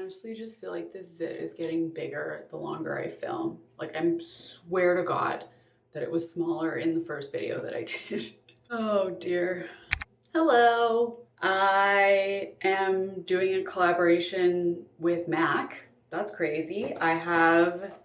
honestly just feel like this zit is getting bigger the longer I film. Like, I swear to God that it was smaller in the first video that I did. Oh dear. Hello. I am doing a collaboration with MAC. That's crazy. I have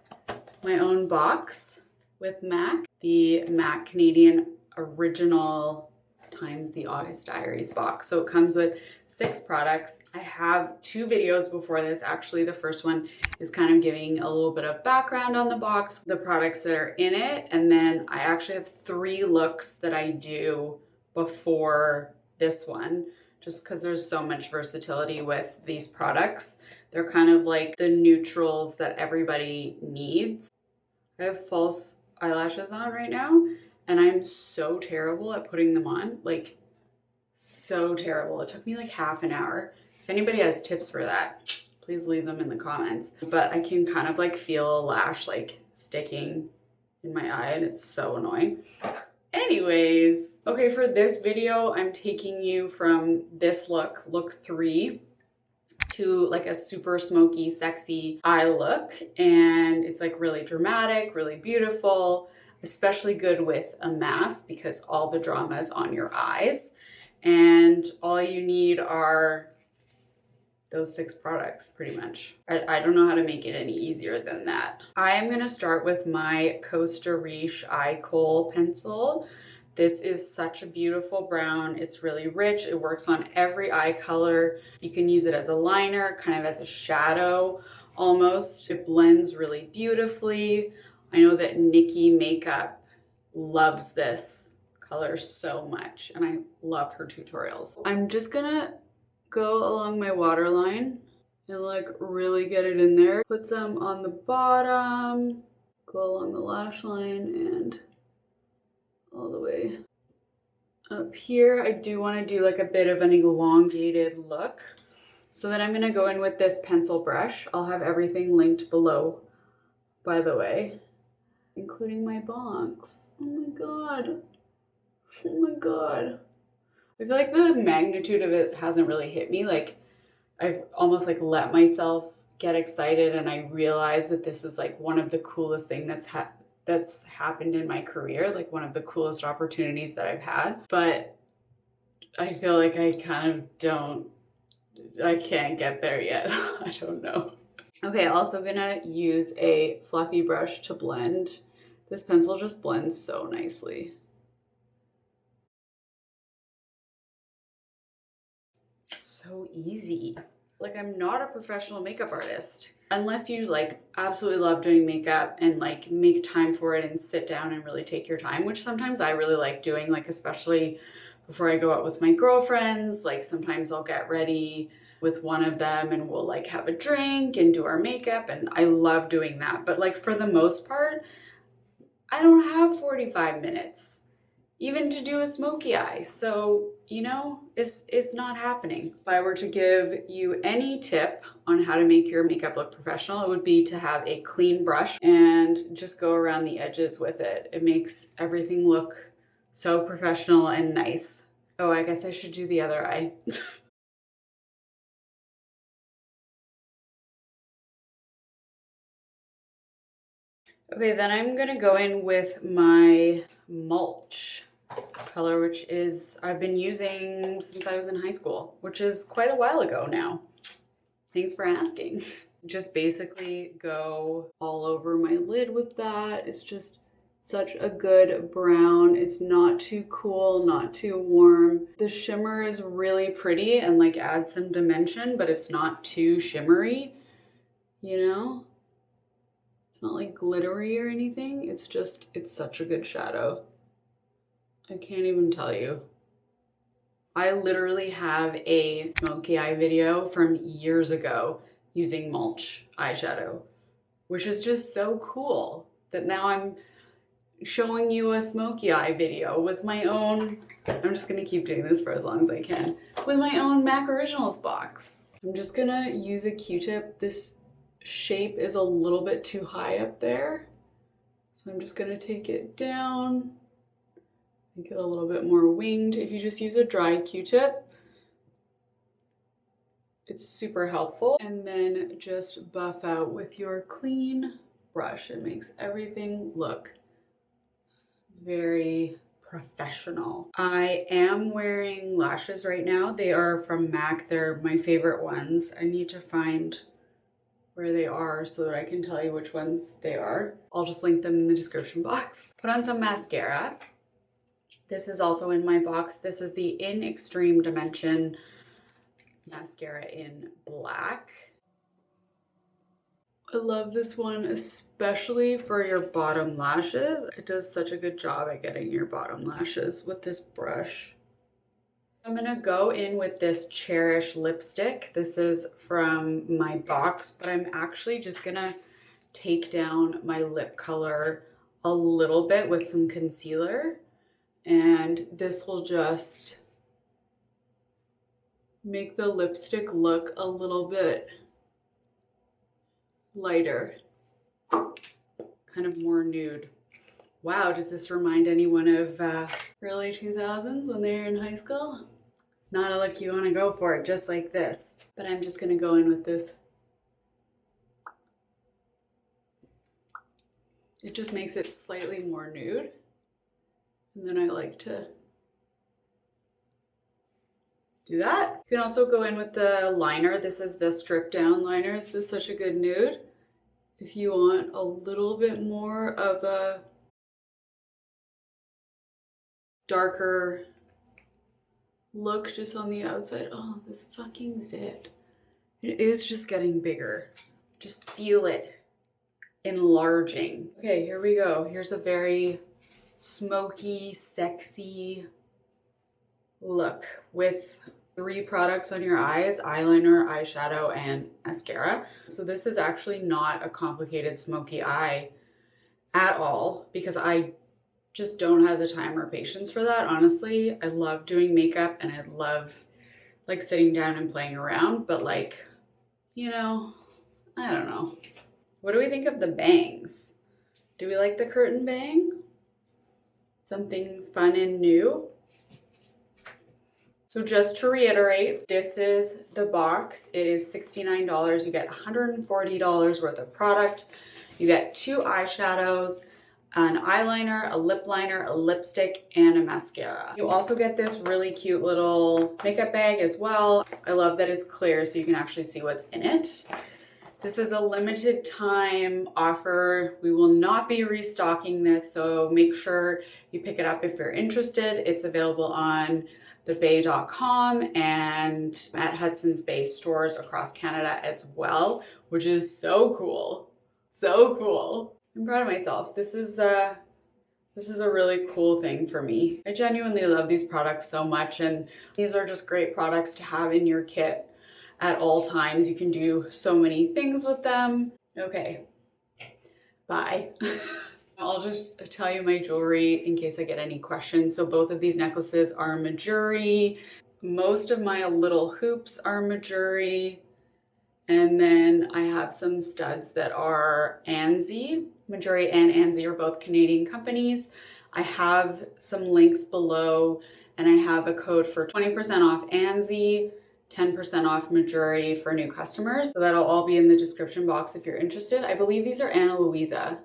my own box with MAC, the MAC Canadian Original times the August Diaries box. So it comes with 6 products. I have 2 videos before this. Actually, the first one is kind of giving a little bit of background on the box, the products that are in it, and then I actually have 3 looks that I do before this one, just because there's so much versatility with these products. They're kind of like the neutrals that everybody needs. I have false eyelashes on right now, and I'm so terrible at putting them on, like so terrible. It took me like half an hour. If anybody has tips for that, please leave them in the comments. But I can kind of like feel a lash like sticking in my eye, and it's so annoying. Anyways, okay, for this video, I'm taking you from this look, look 3, to like a super smoky, sexy eye look. And it's like really dramatic, really beautiful, especially good with a mask because all the drama is on your eyes. And all you need are those 6 products, pretty much. I don't know how to make it any easier than that. I am gonna start with my Costa Riche Eye Kohl pencil. This is such a beautiful brown. It's really rich. It works on every eye color. You can use it as a liner, kind of as a shadow almost. It blends really beautifully. I know that Nikki Makeup loves this color so much, and I love her tutorials. I'm just gonna go along my waterline and like really get it in there. Put some on the bottom, go along the lash line, and all the way up here. I do want to do like a bit of an elongated look. So then I'm going to go in with this pencil brush. I'll have everything linked below, by the way, including my box. Oh my God. Oh my God. I feel like the magnitude of it hasn't really hit me. Like, I've almost like let myself get excited, and I realize that this is like one of the coolest things that's happened in my career, like one of the coolest opportunities that I've had. But I feel like I can't get there yet. I don't know. Okay, also gonna use a fluffy brush to blend. This pencil just blends so nicely. It's so easy. Like, I'm not a professional makeup artist. Unless you like absolutely love doing makeup and like make time for it and sit down and really take your time, which sometimes I really like doing, like especially before I go out with my girlfriends. Like sometimes I'll get ready with one of them and we'll like have a drink and do our makeup, and I love doing that. But like for the most part, I don't have 45 minutes even to do a smoky eye. So, you know, it's not happening. If I were to give you any tip on how to make your makeup look professional, it would be to have a clean brush and just go around the edges with it. It makes everything look so professional and nice. Oh, I guess I should do the other eye. Okay, then I'm gonna go in with my mulch color, which is I've been using since I was in high school, which is quite a while ago now. Thanks for asking. Just basically go all over my lid with that. It's just such a good brown. It's not too cool, not too warm. The shimmer is really pretty and like adds some dimension, but it's not too shimmery, you know? It's not like glittery or anything. It's just, it's such a good shadow. I can't even tell you. I literally have a smoky eye video from years ago using mulch eyeshadow, which is just so cool that now I'm showing you a smoky eye video with my own, I'm just gonna keep doing this for as long as I can, with my own MAC Originals box. I'm just gonna use a Q-tip. This shape is a little bit too high up there. So I'm just gonna take it down. Make it a little bit more winged. If you just use a dry Q-tip, It's super helpful. And then just buff out with your clean brush. It makes everything look very professional. I am wearing lashes right now. They are from MAC. They're my favorite ones. I need to find where they are so that I can tell you which ones they are. I'll just link them in the description box. Put on some mascara. This is also in my box. This is the In Extreme Dimension mascara in black. I love this one, especially for your bottom lashes. It does such a good job at getting your bottom lashes with this brush. I'm gonna go in with this Cherish lipstick. This is from my box, but I'm actually just gonna take down my lip color a little bit with some concealer. And this will just make the lipstick look a little bit lighter, kind of more nude. Wow, does this remind anyone of early 2000s when they were in high school? Not a look you want to go for, it just like this. But I'm just gonna go in with this. It just makes it slightly more nude. And then I like to do that. You can also go in with the liner. This is the stripped down liner. This is such a good nude. If you want a little bit more of a darker look just on the outside. Oh, this fucking zit. It is just getting bigger. Just feel it enlarging. Okay, here we go. Here's a very smoky, sexy look with 3 products on your eyes: eyeliner, eyeshadow, and mascara. So this is actually not a complicated smoky eye at all because I just don't have the time or patience for that, honestly. I love doing makeup and I love like sitting down and playing around, but like, you know, I don't know. What do we think of the bangs? Do we like the curtain bang? Something fun and new. So just to reiterate, this is the box. It is $69. You get $140 worth of product. You get 2 eyeshadows, an eyeliner, a lip liner, a lipstick, and a mascara. You also get this really cute little makeup bag as well. I love that it's clear so you can actually see what's in it. This is a limited time offer. We will not be restocking this, so make sure you pick it up if you're interested. It's available on thebay.com and at Hudson's Bay stores across Canada as well, which is so cool. So cool. I'm proud of myself. This is a really cool thing for me. I genuinely love these products so much, and these are just great products to have in your kit at all times. You can do so many things with them. Okay, bye. I'll just tell you my jewelry in case I get any questions. So both of these necklaces are Majuri. Most of my little hoops are Majuri. And then I have some studs that are Anzi. Majuri and Anzi are both Canadian companies. I have some links below and I have a code for 20% off Anzi, 10% off Majuri for new customers. So that'll all be in the description box if you're interested. I believe these are Ana Luisa.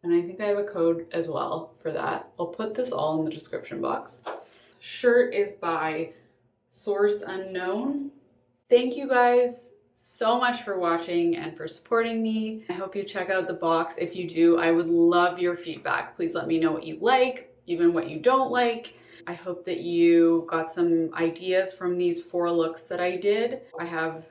And I think I have a code as well for that. I'll put this all in the description box. Shirt is by Source Unknown. Thank you guys so much for watching and for supporting me. I hope you check out the box. If you do, I would love your feedback. Please let me know what you like, even what you don't like. I hope that you got some ideas from these 4 looks that I did. I have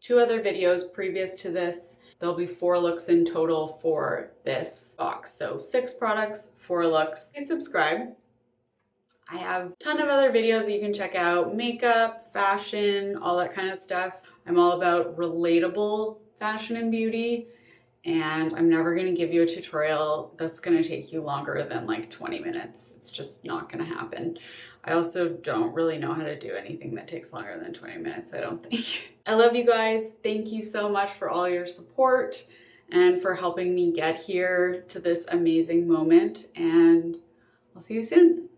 2 other videos previous to this. There'll be 4 looks in total for this box. So 6 products, 4 looks. Please subscribe. I have a ton of other videos that you can check out. Makeup, fashion, all that kind of stuff. I'm all about relatable fashion and beauty. And I'm never gonna give you a tutorial that's gonna take you longer than like 20 minutes. It's just not gonna happen. I also don't really know how to do anything that takes longer than 20 minutes, I don't think. I love you guys. Thank you so much for all your support and for helping me get here to this amazing moment. And I'll see you soon.